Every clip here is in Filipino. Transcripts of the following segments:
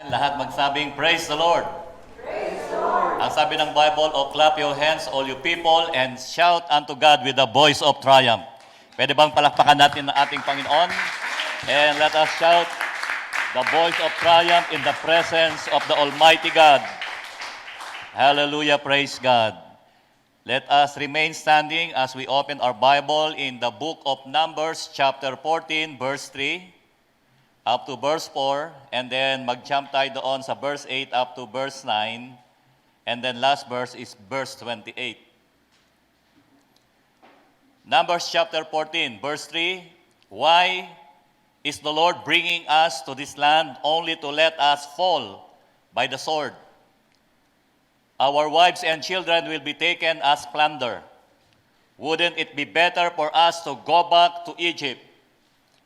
Lahat magsabing, Praise the Lord. Praise the Lord. Ang sabi ng Bible, O clap your hands, all you people, and shout unto God with the voice of triumph. Pwede bang palakpakan natin ang ating Panginoon? And let us shout the voice of triumph in the presence of the Almighty God. Hallelujah, praise God. Let us remain standing as we open our Bible in the book of Numbers, chapter 14, verse 3. Up to verse 4, and then mag-jump tayo doon sa verse 8 up to verse 9, and then last verse is verse 28. Numbers chapter 14, verse 3, Why is the Lord bringing us to this land only to let us fall by the sword? Our wives and children will be taken as plunder. Wouldn't it be better for us to go back to Egypt?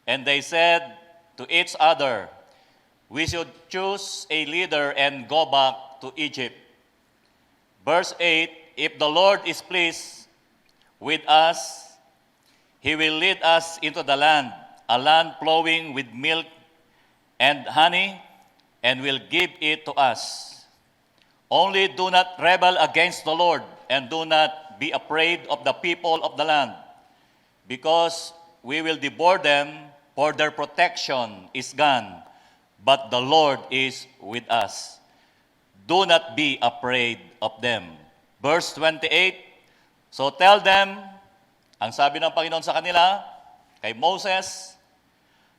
And they said to each other, we should choose a leader and go back to Egypt. Verse 8, if the Lord is pleased with us, He will lead us into the land, a land flowing with milk and honey, and will give it to us. Only do not rebel against the Lord, and do not be afraid of the people of the land, because we will devour them, for their protection is gone, but the Lord is with us. Do not be afraid of them. Verse 28, so tell them, ang sabi ng Panginoon sa kanila, kay Moses,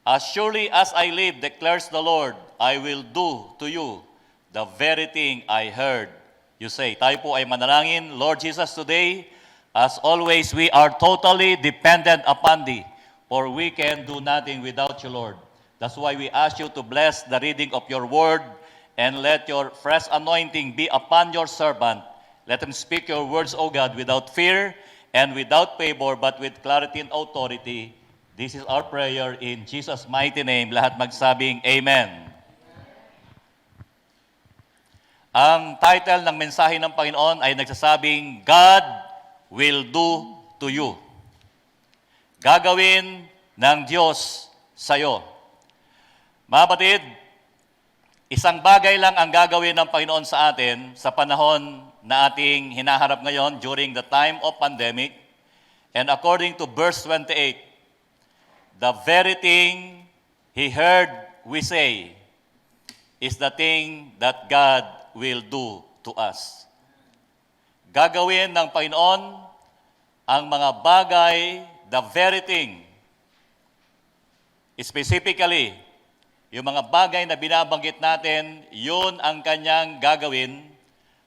as surely as I live, declares the Lord, I will do to you the very thing I heard you say. Tayo po ay manalangin. Lord Jesus, today, as always, we are totally dependent upon Thee. For we can do nothing without you, Lord. That's why we ask you to bless the reading of your word and let your fresh anointing be upon your servant. Let him speak your words, O God, without fear and without favor, but with clarity and authority. This is our prayer in Jesus' mighty name. Lahat magsabing, Amen. Ang title ng mensahe ng Panginoon ay nagsasabing, God will do to you. Gagawin ng Diyos sa'yo. Mga kapatid, isang bagay lang ang gagawin ng Panginoon sa atin sa panahon na ating hinaharap ngayon during the time of pandemic. And according to verse 28, the very thing He heard we say is the thing that God will do to us. Gagawin ng Panginoon ang mga bagay, the very thing, specifically, yung mga bagay na binabanggit natin, yun ang kanyang gagawin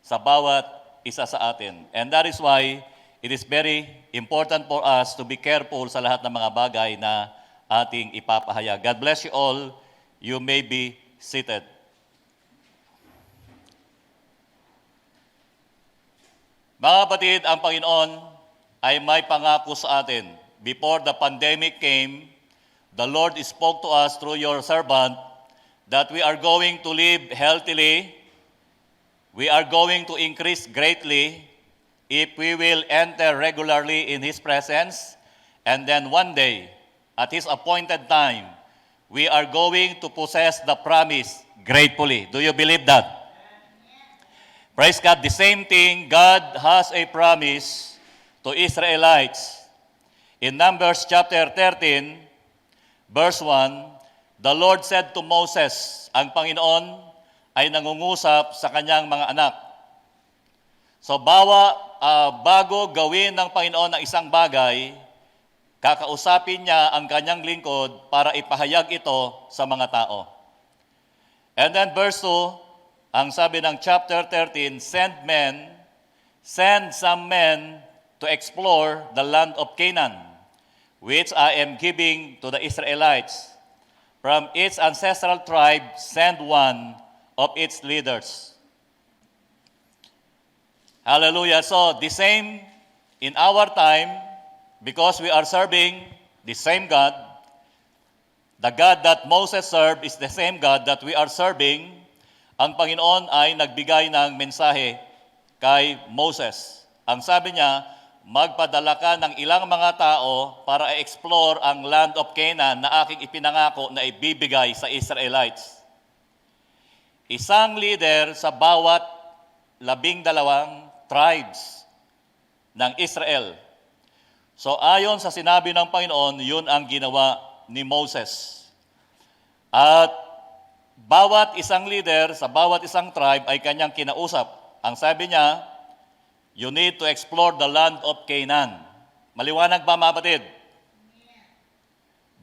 sa bawat isa sa atin. And that is why it is very important for us to be careful sa lahat ng mga bagay na ating ipapahayag. God bless you all. You may be seated. Mga kapatid, ang Panginoon ay may pangako sa atin. Before the pandemic came, the Lord spoke to us through your servant that we are going to live healthily, we are going to increase greatly if we will enter regularly in His presence, and then one day, at His appointed time, we are going to possess the promise gratefully. Do you believe that? Praise God. The same thing, God has a promise to Israelites. In Numbers chapter 13, verse 1, the Lord said to Moses, ang Panginoon ay nangungusap sa kanyang mga anak. So bago gawin ng Panginoon ang isang bagay, kakausapin niya ang kanyang lingkod para ipahayag ito sa mga tao. And then verse 2, ang sabi ng chapter 13, send some men to explore the land of Canaan, which I am giving to the Israelites. From its ancestral tribe, send one of its leaders. Hallelujah. So, the same in our time, because we are serving the same God, the God that Moses served is the same God that we are serving, ang Panginoon ay nagbigay ng mensahe kay Moses. Ang sabi niya, magpadala ka ng ilang mga tao para i-explore ang land of Canaan na aking ipinangako na ibibigay sa Israelites. Isang leader sa bawat 12 tribes ng Israel. So ayon sa sinabi ng Panginoon, yun ang ginawa ni Moses. At bawat isang leader sa bawat isang tribe ay kanyang kinausap. Ang sabi niya, you need to explore the land of Canaan. Maliwanag ba, mga kapatid?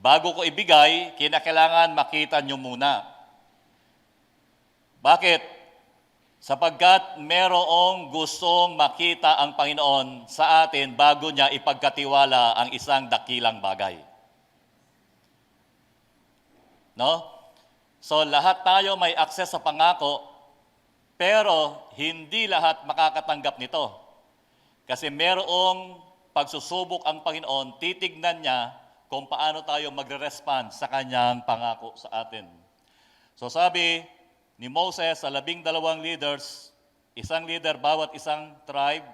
Bago ko ibigay, kinakailangan makita nyo muna. Bakit? Sapagkat merong gustong makita ang Panginoon sa atin bago niya ipagkatiwala ang isang dakilang bagay. No? So lahat tayo may access sa pangako, pero hindi lahat makakatanggap nito. Kasi merong pagsusubok ang Panginoon, titignan niya kung paano tayo magre-respond sa kanyang pangako sa atin. So sabi ni Moses sa 12 leaders, isang leader bawat isang tribe,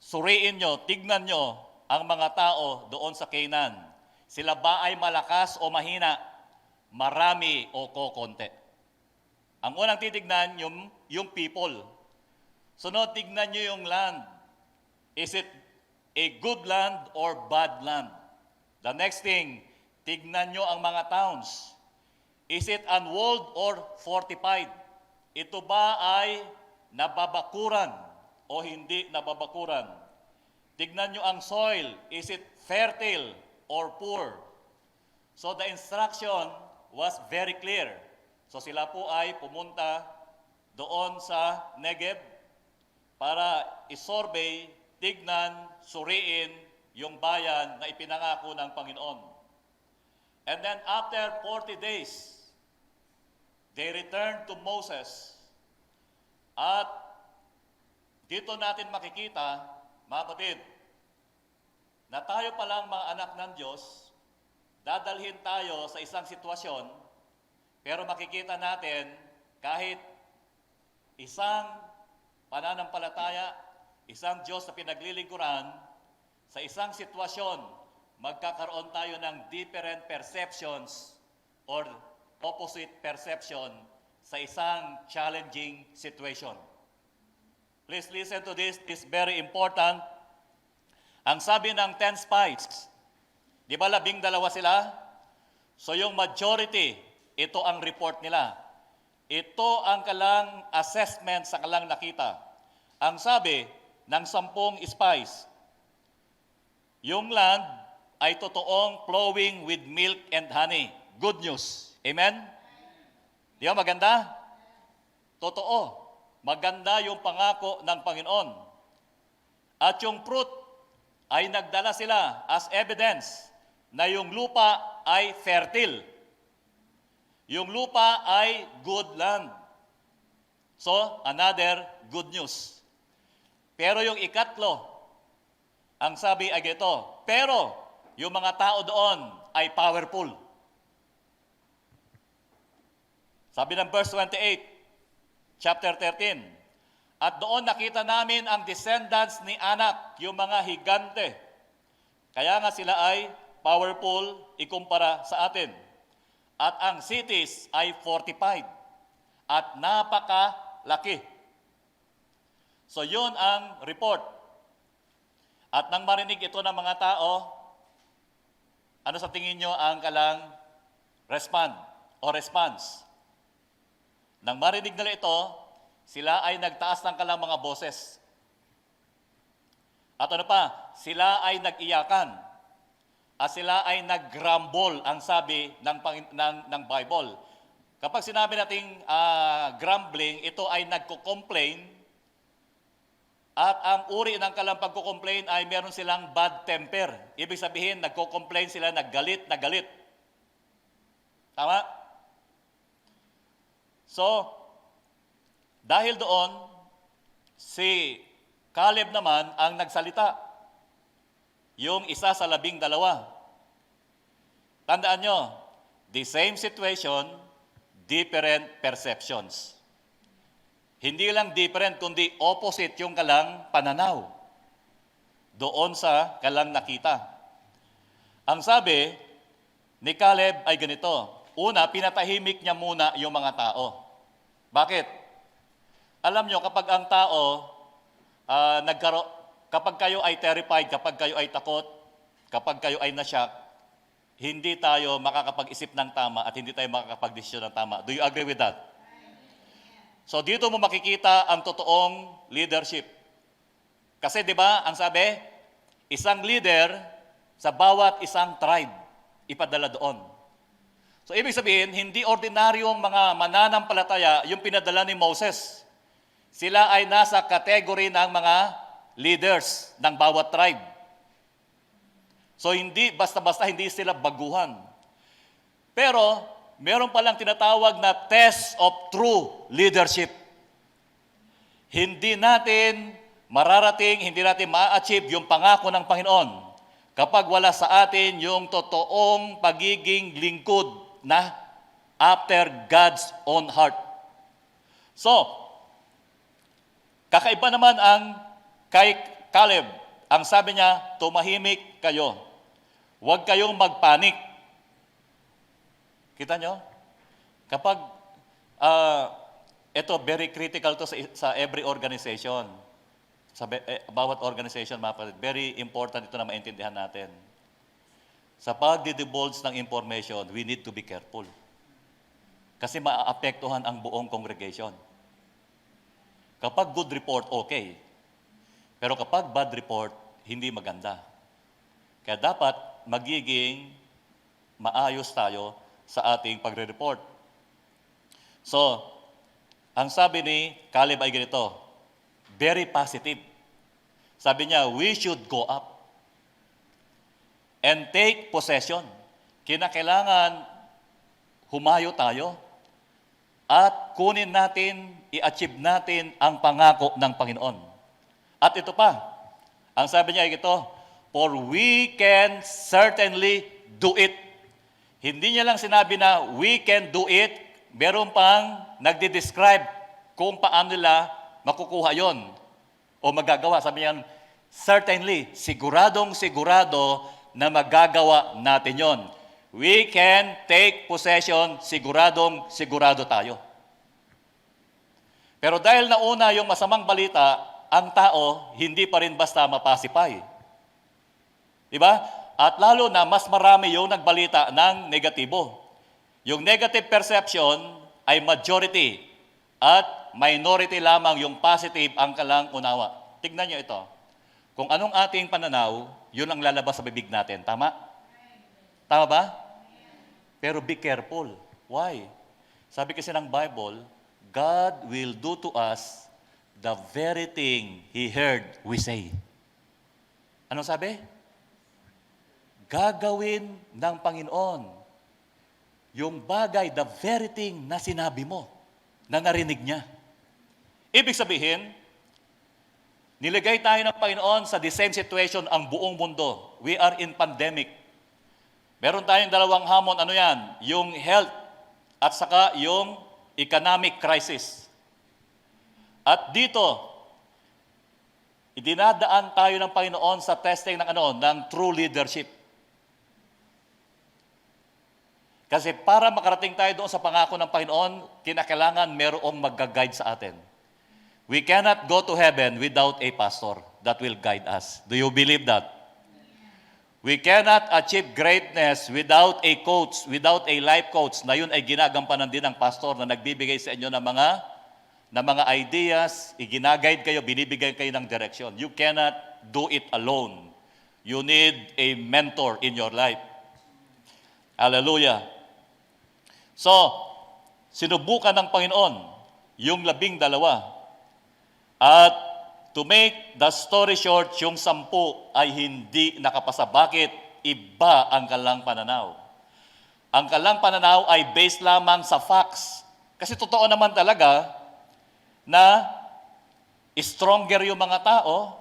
suriin nyo, tignan nyo ang mga tao doon sa Canaan. Sila ba ay malakas o mahina? Marami o kokonti? Ang unang titignan yung people. Sunod, tignan nyo yung land. Is it a good land or bad land? The next thing, tignan nyo ang mga towns. Is it unwalled or fortified? Ito ba ay nababakuran o hindi nababakuran? Tignan nyo ang soil. Is it fertile or poor? So the instruction was very clear. So sila po ay pumunta doon sa Negev para isurvey, tignan, suriin yung bayan na ipinangako ng Panginoon. And then after 40 days, they returned to Moses. At dito natin makikita, mga kapatid, na tayo palang mga anak ng Diyos, dadalhin tayo sa isang sitwasyon, pero makikita natin kahit isang pananampalataya, isang Diyos na pinaglilingkuran, sa isang sitwasyon, magkakaroon tayo ng different perceptions or opposite perception sa isang challenging situation. Please listen to this. This is very important. Ang sabi ng 10 spies, di ba 12 sila? So yung majority, ito ang report nila. Ito ang kalang assessment sa kalang nakita. Ang sabi ng 10 spies, yung land ay totoong flowing with milk and honey. Good news. Amen? Di ba maganda? Totoo. Maganda yung pangako ng Panginoon. At yung fruit ay nagdala sila as evidence na yung lupa ay fertile. Yung lupa ay good land. So, another good news. Pero yung ikatlo, ang sabi ay ito, pero yung mga tao doon ay powerful. Sabi ng verse 28, chapter 13, at doon nakita namin ang descendants ni Anak, yung mga higante. Kaya nga sila ay powerful ikumpara sa atin. At ang cities ay fortified at napakalaki. So yun ang report. At nang marinig ito ng mga tao, ano sa tingin nyo ang kalang respond o response? Nang marinig nila ito, sila ay nagtaas ng kalang mga boses. At ano pa, sila ay nag-iyakan. At sila ay nag-grumble, ang sabi ng Bible. Kapag sinabi nating grumbling, ito ay nagko-complain. At ang uri ng kalang pagko-complain ay meron silang bad temper. Ibig sabihin, nagko-complain sila, naggalit na galit. Tama? So, dahil doon, si Caleb naman ang nagsalita. Yung isa sa 12. Tandaan nyo, the same situation, different perceptions. Hindi lang different, kundi opposite yung kalang pananaw doon sa kalang nakita. Ang sabi ni Caleb ay ganito, una, pinatahimik niya muna yung mga tao. Bakit? Alam nyo, kapag ang tao, kapag kayo ay terrified, kapag kayo ay takot, kapag kayo ay nasyak, hindi tayo makakapag-isip ng tama at hindi tayo makakapag-desisyon ng tama. Do you agree with that? So dito mo makikita ang totoong leadership. Kasi di ba, ang sabi, isang leader sa bawat isang tribe, ipadala doon. So ibig sabihin, hindi ordinaryong mga mananampalataya yung pinadala ni Moses. Sila ay nasa kategory ng mga leaders ng bawat tribe. So hindi, basta-basta hindi sila baguhan. Pero, meron palang tinatawag na test of true leadership. Hindi natin mararating, hindi natin ma-achieve yung pangako ng Panginoon kapag wala sa atin yung totoong pagiging lingkod na after God's own heart. So, kakaiba naman ang kay Caleb. Ang sabi niya, tumahimik kayo. Huwag kayong magpanik. Kita nyo? Kapag, ito very critical to sa every organization. Sa bawat organization, very important ito na maintindihan natin. Sa pagdi-divulge ng information, we need to be careful. Kasi maaapektuhan ang buong congregation. Kapag good report, okay. Pero kapag bad report, hindi maganda. Kaya dapat magiging maayos tayo sa ating pagre-report. So, ang sabi ni Caleb ay ganito, very positive. Sabi niya, we should go up and take possession. Kinakailangan humayo tayo at kunin natin, i-achieve natin ang pangako ng Panginoon. At ito pa, ang sabi niya ay ito, for we can certainly do it. Hindi niya lang sinabi na we can do it, meron pang nagdi-describe kung paano nila makukuha yon o magagawa. Sabi niya, certainly, siguradong sigurado na magagawa natin yon. We can take possession, siguradong sigurado tayo. Pero dahil nauna yung masamang balita, ang tao hindi pa rin basta mapasipay. Diba? At lalo na mas marami yung nagbalita ng negatibo. Yung negative perception ay majority at minority lamang yung positive ang kalang unawa. Tignan nyo ito. Kung anong ating pananaw, yun ang lalabas sa bibig natin. Tama? Tama ba? Pero be careful. Why? Sabi kasi ng Bible, God will do to us the very thing He heard we say. Anong sabi? Gagawin ng Panginoon yung bagay, the very thing na sinabi mo, na narinig niya. Ibig sabihin, nilagay tayo ng Panginoon sa the same situation ang buong mundo. We are in pandemic. Meron tayong dalawang hamon, ano yan? Yung health at saka yung economic crisis. At dito, idinadaan tayo ng Panginoon sa testing ng true leadership. Kasi para makarating tayo doon sa pangako ng Panginoon, kinakailangan merong mag-guide sa atin. We cannot go to heaven without a pastor that will guide us. Do you believe that? We cannot achieve greatness without a coach, without a life coach, na yun ay ginagampanan din ng pastor na nagbibigay sa inyo ng mga ideas, iginaguide kayo, binibigay kayo ng direction. You cannot do it alone. You need a mentor in your life. Hallelujah. So, sinubukan ng Panginoon yung 12. At to make the story short, yung 10 ay hindi nakapasa. Bakit? Iba ang kalang pananaw. Ang kalang pananaw ay based lamang sa facts. Kasi totoo naman talaga na stronger yung mga tao,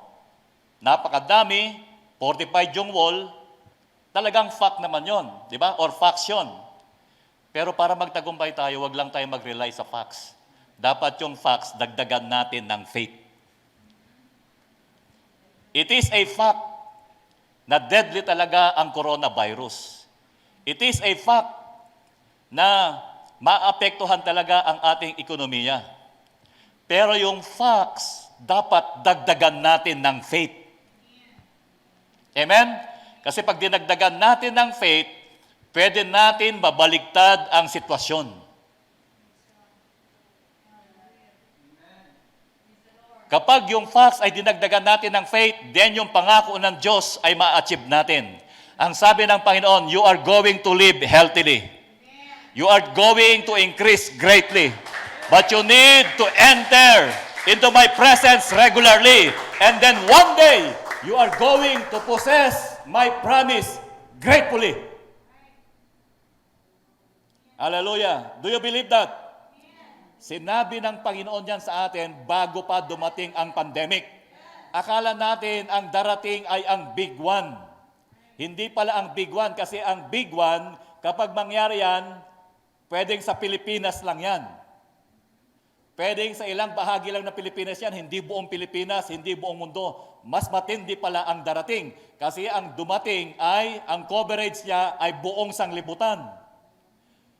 napakadami, 45 yung wall, talagang fact naman yon, di ba? Or facts yun. Pero para magtagumpay tayo, wag lang tayo mag-rely sa facts. Dapat yung facts, dagdagan natin ng faith. It is a fact na deadly talaga ang coronavirus. It is a fact na maapektuhan talaga ang ating ekonomiya. Pero yung facts, dapat dagdagan natin ng faith. Amen? Kasi pag dinagdagan natin ng faith, pwede natin mabaligtad ang sitwasyon. Kapag yung facts ay dinagdagan natin ng faith, then yung pangako ng Diyos ay ma-achieve natin. Ang sabi ng Panginoon, you are going to live healthily. You are going to increase greatly. But you need to enter into my presence regularly. And then one day, you are going to possess my promise gratefully. Hallelujah. Do you believe that? Sinabi ng Panginoon yan sa atin bago pa dumating ang pandemic. Akala natin ang darating ay ang big one. Hindi pala ang big one kasi ang big one, kapag mangyari yan, pwedeng sa Pilipinas lang yan. Pwedeng sa ilang bahagi lang ng Pilipinas yan, hindi buong Pilipinas, hindi buong mundo. Mas matindi pala ang darating kasi ang dumating ay, ang coverage niya ay buong sanglibutan.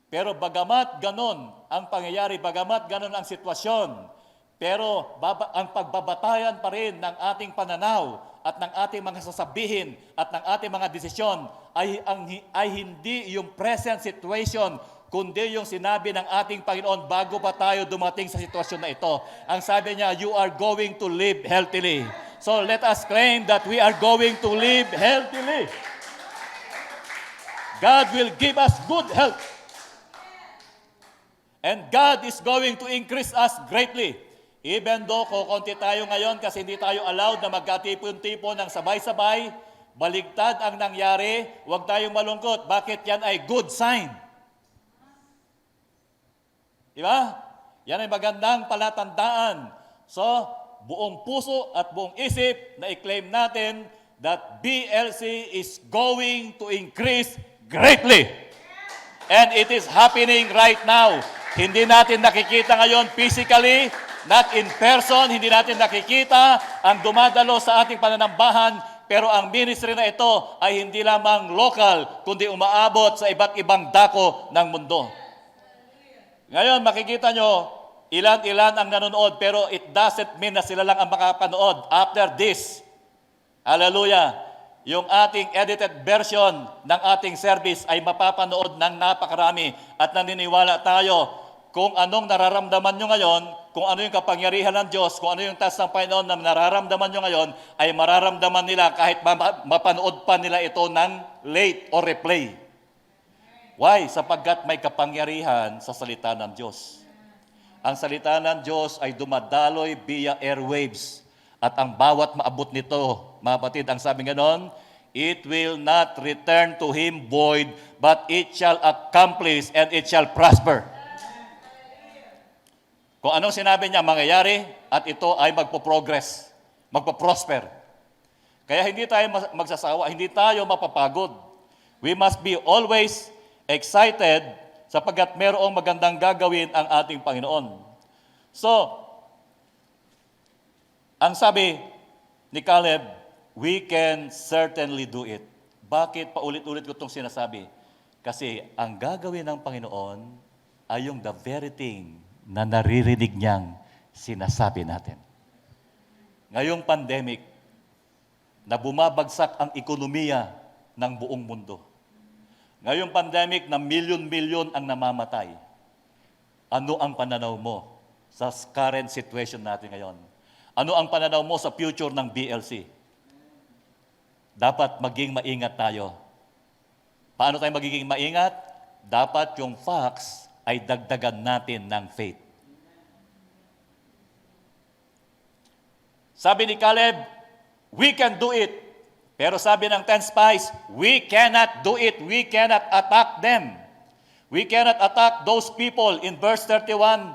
Pero bagamat ganon ang pangyayari, bagamat ganon ang sitwasyon, pero ang pagbabatayan pa rin ng ating pananaw at ng ating mga sasabihin at ng ating mga desisyon ay hindi yung present situation, kundi yung sinabi ng ating Panginoon bago pa tayo dumating sa sitwasyon na ito. Ang sabi niya, you are going to live healthily. So let us claim that we are going to live healthily. God will give us good health. And God is going to increase us greatly. Even though kukunti tayo ngayon kasi hindi tayo allowed na magkatipon-tipon ng sabay-sabay, baligtad ang nangyari, huwag tayong malungkot. Bakit yan ay good sign? Diba? Yan ay magandang palatandaan. So, buong puso at buong isip na i-claim natin that BLC is going to increase greatly. And it is happening right now. Hindi natin nakikita ngayon physically, not in person, hindi natin nakikita ang dumadalo sa ating pananambahan, pero ang ministry na ito ay hindi lamang local, kundi umaabot sa iba't ibang dako ng mundo. Ngayon, makikita nyo, ilan-ilan ang nanonood, pero it doesn't mean na sila lang ang makapanood. After this, hallelujah, yung ating edited version ng ating service ay mapapanood ng napakarami at naniniwala tayo kung anong nararamdaman nyo ngayon, kung ano yung kapangyarihan ng Diyos, kung ano yung taas ng Panginoon na nararamdaman nyo ngayon, ay mararamdaman nila kahit mapanood pa nila ito ng late or replay. Why? Sapagkat may kapangyarihan sa salita ng Diyos. Ang salita ng Diyos ay dumadaloy via airwaves. At ang bawat maabot nito, mga kapatid, ang sabi ganon, it will not return to him void, but it shall accomplish and it shall prosper. Kung anong sinabi niya, mangyayari, at ito ay magpo-progress, magpo-prosper. Kaya hindi tayo magsasawa, hindi tayo mapapagod. We must be always excited sapagkat mayroong magandang gagawin ang ating Panginoon. So, ang sabi ni Caleb, we can certainly do it. Bakit paulit-ulit ko itong sinasabi? Kasi ang gagawin ng Panginoon ay yung the very thing na naririnig niyang sinasabi natin. Ngayong pandemic, na bumabagsak ang ekonomiya ng buong mundo. Ngayong pandemic na milyon-milyon ang namamatay. Ano ang pananaw mo sa current situation natin ngayon? Ano ang pananaw mo sa future ng BLC? Dapat maging maingat tayo. Paano tayo magiging maingat? Dapat yung facts ay dagdagan natin ng faith. Sabi ni Caleb, we can do it. Pero sabi ng 10 spies, we cannot do it. We cannot attack them. We cannot attack those people in verse 31.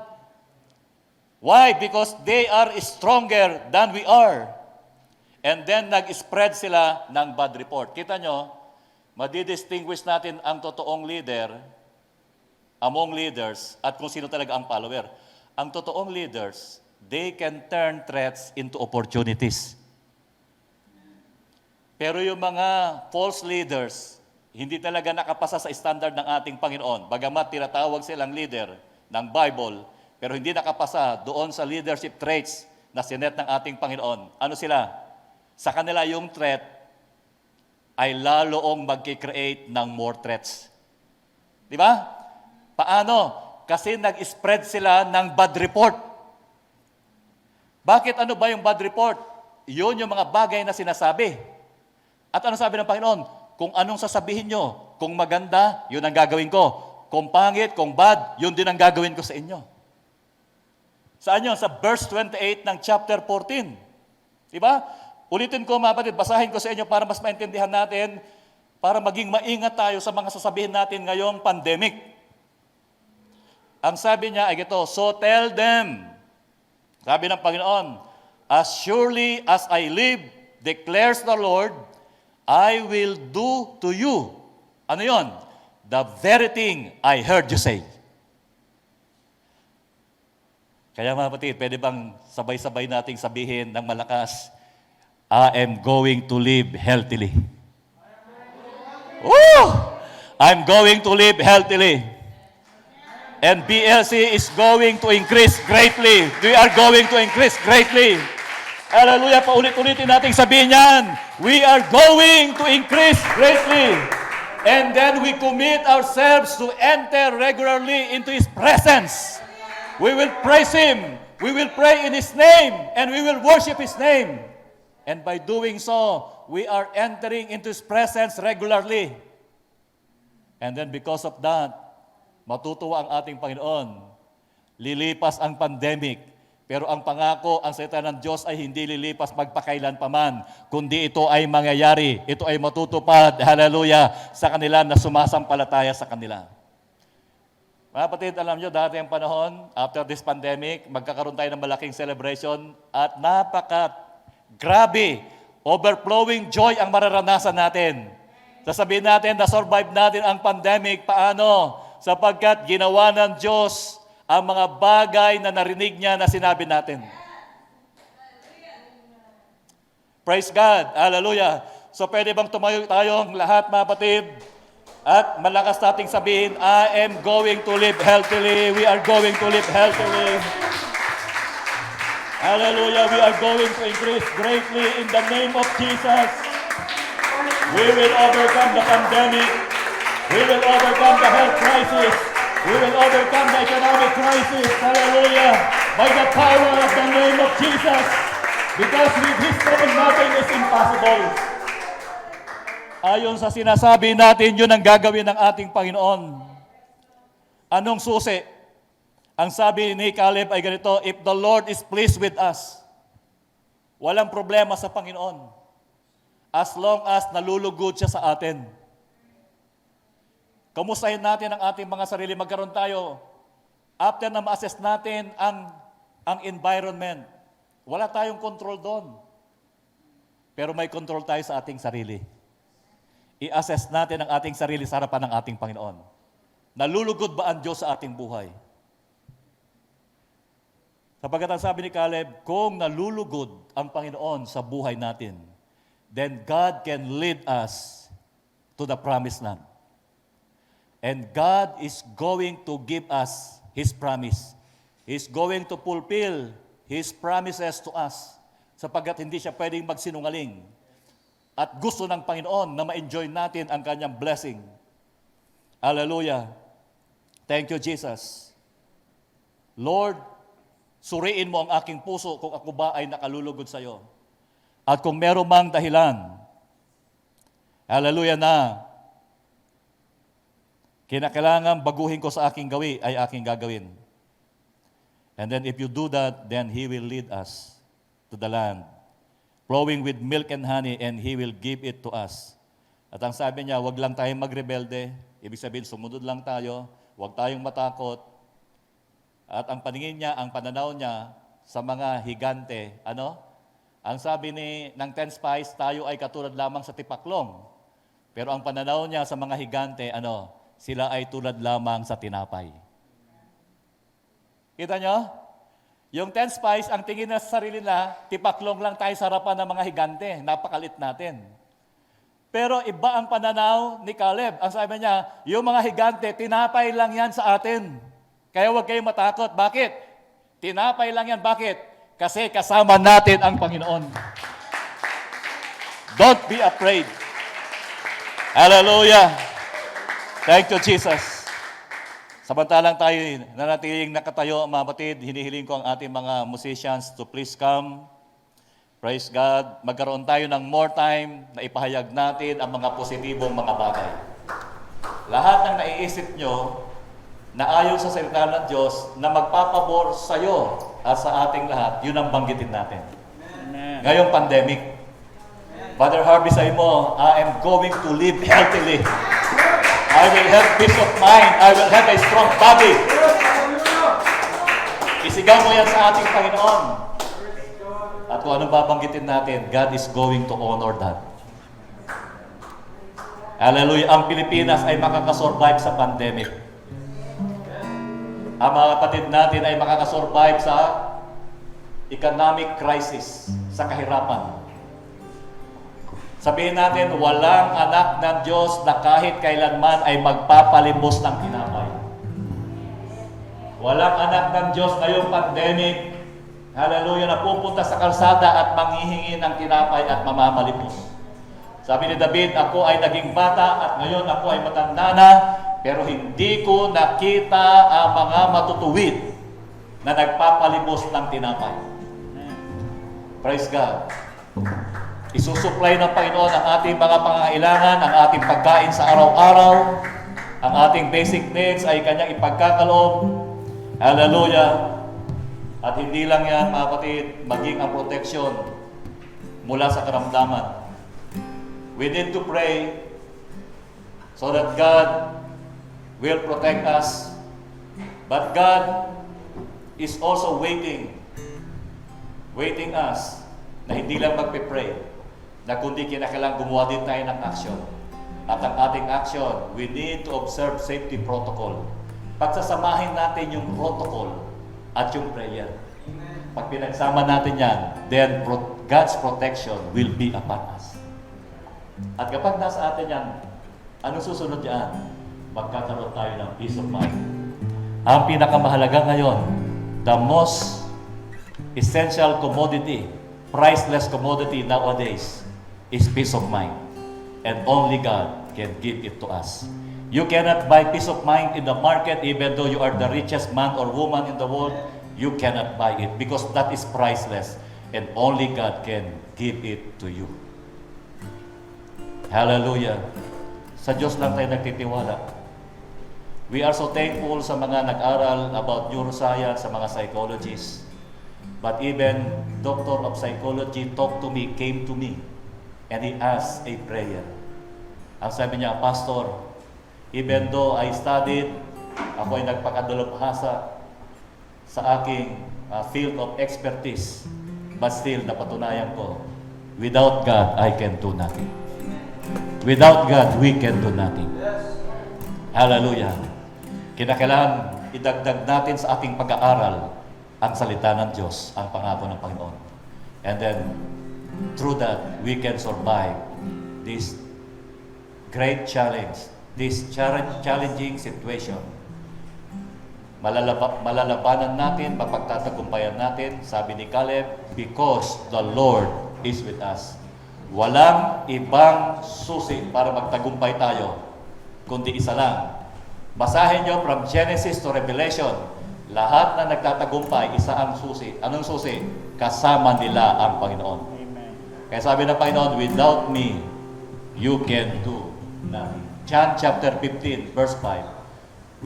Why? Because they are stronger than we are. And then nag-spread sila ng bad report. Kita nyo, madidistinguish natin ang totoong leader among leaders at kung sino talaga ang follower. Ang totoong leaders, they can turn threats into opportunities. Pero yung mga false leaders, hindi talaga nakapasa sa standard ng ating Panginoon. Bagamat tinatawag silang leader ng Bible, pero hindi nakapasa doon sa leadership traits na sinet ng ating Panginoon. Ano sila? Sa kanila yung threat ay laloong mag-create ng more threats. Di ba? Paano? Kasi nag-spread sila ng bad report. Bakit ano ba yung bad report? Yun yung mga bagay na sinasabi. At ano sabi ng Panginoon? Kung anong sasabihin nyo, kung maganda, yun ang gagawin ko. Kung pangit, kung bad, yun din ang gagawin ko sa inyo. Saan yun? Sa verse 28 ng chapter 14. Diba? Ulitin ko mga kapatid, basahin ko sa inyo para mas maintindihan natin, para maging maingat tayo sa mga sasabihin natin ngayong pandemic. Ang sabi niya ay ito, so tell them, sabi ng Panginoon, as surely as I live, declares the Lord, I will do to you. Ano yon? The very thing I heard you say. Kaya mga kapatid, pwede bang sabay-sabay nating sabihin ng malakas, I am going to live healthily. Woo! I'm going to live healthily. And BLC is going to increase greatly. We are going to increase greatly. Hallelujah, paulit-ulitin natin sabihin yan. We are going to increase greatly. And then we commit ourselves to enter regularly into His presence. We will praise Him. We will pray in His name. And we will worship His name. And by doing so, we are entering into His presence regularly. And then because of that, matutuwa ang ating Panginoon. Lilipas ang pandemic. Pero ang pangako, ang salita ng Diyos ay hindi lilipas magpakailan pa man, kundi ito ay mangyayari, ito ay matutupad, hallelujah, sa kanila na sumasampalataya sa kanila. Mga kapatid, alam nyo, dati ang panahon, after this pandemic, magkakaroon tayo ng malaking celebration at grabe, overflowing joy ang mararanasan natin. Sasabihin natin na survive natin ang pandemic, paano? Sapagkat ginawa ng Diyos ang mga bagay na narinig niya na sinabi natin. Praise God. Hallelujah. So pwede bang tumayo tayong lahat mga kapatid? At malakas nating sabihin, I am going to live healthily. We are going to live healthily. Hallelujah. We are going to increase greatly in the name of Jesus. We will overcome the pandemic. We will overcome the health crisis. We will overcome the economic crisis. Hallelujah. By the power of the name of Jesus. Because with His name, nothing is impossible. Ayon sa sinasabi natin, yun ang gagawin ng ating Panginoon. Anong susi? Ang sabi ni Caleb ay ganito, if the Lord is pleased with us, walang problema sa Panginoon. As long as nalulugod siya sa atin. Kamustahin natin ang ating mga sarili. Magkaroon tayo, after na ma-assess natin ang environment, wala tayong control doon. Pero may control tayo sa ating sarili. I-assess natin ang ating sarili sa harapan ng ating Panginoon. Nalulugod ba ang Diyos sa ating buhay? Sapagkat ang sabi ni Caleb, kung nalulugod ang Panginoon sa buhay natin, then God can lead us to the promised land. And God is going to give us His promise. He's going to fulfill His promises to us sapagkat hindi siya pwedeng magsinungaling. At gusto ng Panginoon na ma-enjoy natin ang kanyang blessing. Hallelujah. Thank you, Jesus. Lord, suriin mo ang aking puso kung ako ba ay nakalulugod sa iyo. At kung meron mang dahilan, hallelujah na, kinakailangan baguhin ko sa aking gawi, ay aking gagawin. And then if you do that, then He will lead us to the land, flowing with milk and honey, and He will give it to us. At ang sabi niya, wag lang tayong magrebelde, ibig sabihin, sumunod lang tayo, wag tayong matakot. At ang paningin niya, ang pananaw niya sa mga higante, ano? Ang sabi ng 10 spies, tayo ay katulad lamang sa tipaklong. Pero ang pananaw niya sa mga higante, ano? Sila ay tulad lamang sa tinapay. Kita nyo? Yung 10 spies, ang tingin na sa sarili na, tipaklong lang tayo sa harapan ng mga higante. Napakalit natin. Pero iba ang pananaw ni Caleb. Ang sabi niya, yung mga higante, tinapay lang yan sa atin. Kaya huwag kayong matakot. Bakit? Tinapay lang yan. Bakit? Kasi kasama natin ang Panginoon. Don't be afraid. Hallelujah. Thank you, Jesus. Samantalang tayo nanatiling nakatayo, mga batid, hinihiling ko ang ating mga musicians to please come. Praise God. Magkaroon tayo ng more time na ipahayag natin ang mga positibong mga bagay. Lahat ng naiisip nyo na ayon sa salita ng Diyos na magpapabor sa iyo at sa ating lahat, yun ang banggitin natin. Amen. Ngayong pandemic, Brother Harvey, say mo, I am going to live healthily. I will have peace of mind. I will have a strong body. Isigaw mo yan sa ating Panginoon. At kung anong babanggitin natin, God is going to honor that. Hallelujah. Ang Pilipinas ay makakasurvive sa pandemic. Ang mga kapatid natin ay makakasurvive sa economic crisis, sa kahirapan. Sabihin natin, walang anak ng Diyos na kahit kailanman ay magpapalimos ng tinapay. Walang anak ng Diyos ngayong pandemic, hallelujah, na pupunta sa kalsada at manghihingi ng tinapay at mamamalimos. Sabi ni David, ako ay naging bata at ngayon ako ay matanda na, pero hindi ko nakita ang mga matutuwid na nagpapalimos ng tinapay. Praise God. Isusupply ng Panginoon ang ating mga pangangailangan, ang ating pagkain sa araw-araw, ang ating basic needs ay Kanyang ipagkakaloob. Hallelujah. At hindi lang yan, mga kapatid, maging ang protection mula sa karamdaman. We need to pray so that God will protect us. But God is also waiting us na hindi lang magpe-pray, na kundi kinakailangan gumawa din tayo ng action. At ang ating action, we need to observe safety protocol. Pagsasamahin natin yung protocol at yung prayer. Pag pinagsama natin yan, then God's protection will be upon us. At kapag nasa atin yan, anong susunod yan? Magkakaroon tayo ng peace of mind. Ang pinakamahalaga ngayon, the most essential commodity, priceless commodity nowadays, is peace of mind. And only God can give it to us. You cannot buy peace of mind in the market even though you are the richest man or woman in the world. You cannot buy it because that is priceless and only God can give it to you. Hallelujah. Sa Diyos lang tayo nagtitiwala. We are so thankful sa mga nag-aral about neuroscience, sa mga psychologists. But even doctor of psychology came to me, and he asked a prayer. Ang sabi niya, Pastor, even though I studied, ako ay nagpakadalubhasa sa aking field of expertise, but still napatunayan ko, without God, I can do nothing. Without God, we can do nothing. Hallelujah. Kinakailangan idagdag natin sa ating pag-aaral ang salita ng Diyos, ang pangako ng Panginoon. And then, through that, we can survive this great challenge, this challenging situation. Malalabanan natin, mapagtatagumpayan natin, sabi ni Caleb, because the Lord is with us. Walang ibang susi para magtagumpay tayo, kundi isa lang. Basahin nyo from Genesis to Revelation. Lahat na nagtatagumpay, isa ang susi. Anong susi? Kasama nila ang Panginoon. Amen. Kaya sabi ng Panginoon, without me, you can do nothing. John chapter 15, verse 5.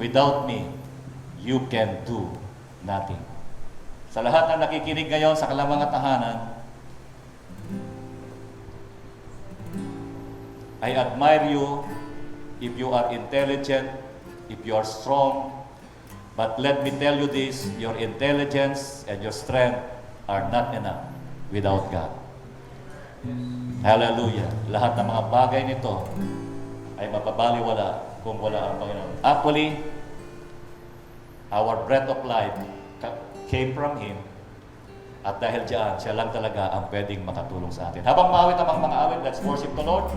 Without me, you can do nothing. Sa lahat na nakikinig ngayon sa kalamang tahanan, I admire you if you are intelligent, if you are strong. But let me tell you this, your intelligence and your strength are not enough without God. Hallelujah. Lahat ng mga bagay nito ay mapabaliwala kung wala ang Panginoon. Actually, our breath of life came from Him. At dahil diyan, siya lang talaga ang pwedeng makatulong sa atin. Habang maawit ang mga awit, let's worship the Lord.